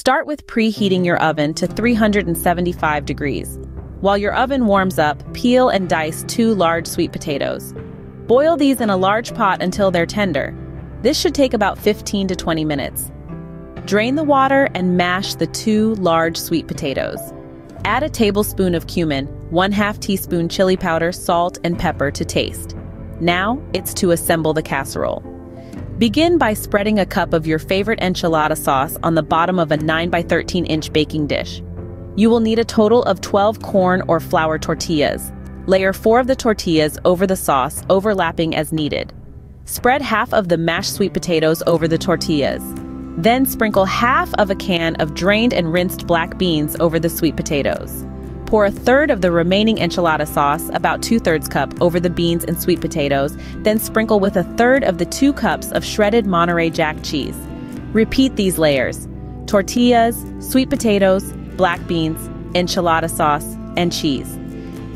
Start with preheating your oven to 375 degrees. While your oven warms up, peel and dice 2 large sweet potatoes. Boil these in a large pot until they're tender. This should take about 15 to 20 minutes. Drain the water and mash the 2 large sweet potatoes. Add a tablespoon of cumin, 1/2 teaspoon chili powder, salt, and pepper to taste. Now, it's to assemble the casserole. Begin by spreading a cup of your favorite enchilada sauce on the bottom of a 9 by 13 inch baking dish. You will need a total of 12 corn or flour tortillas. Layer 4 of the tortillas over the sauce, overlapping as needed. Spread half of the mashed sweet potatoes over the tortillas. Then sprinkle half of a can of drained and rinsed black beans over the sweet potatoes. Pour 1/3 of the remaining enchilada sauce, about 2/3 cup, over the beans and sweet potatoes, then sprinkle with 1/3 of the 2 cups of shredded Monterey Jack cheese. Repeat these layers: tortillas, sweet potatoes, black beans, enchilada sauce, and cheese.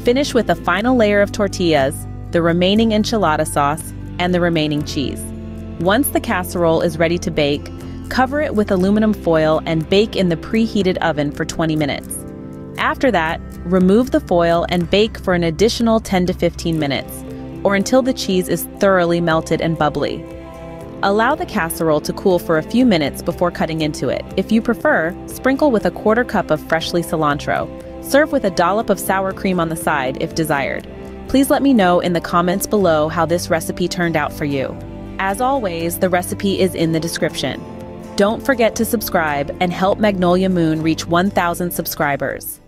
Finish with a final layer of tortillas, the remaining enchilada sauce, and the remaining cheese. Once the casserole is ready to bake, cover it with aluminum foil and bake in the preheated oven for 20 minutes. After that, remove the foil and bake for an additional 10 to 15 minutes, or until the cheese is thoroughly melted and bubbly. Allow the casserole to cool for a few minutes before cutting into it. If you prefer, sprinkle with 1/4 cup of freshly cilantro. Serve with a dollop of sour cream on the side if desired. Please let me know in the comments below how this recipe turned out for you. As always, the recipe is in the description. Don't forget to subscribe and help Magnolia Moon reach 1,000 subscribers.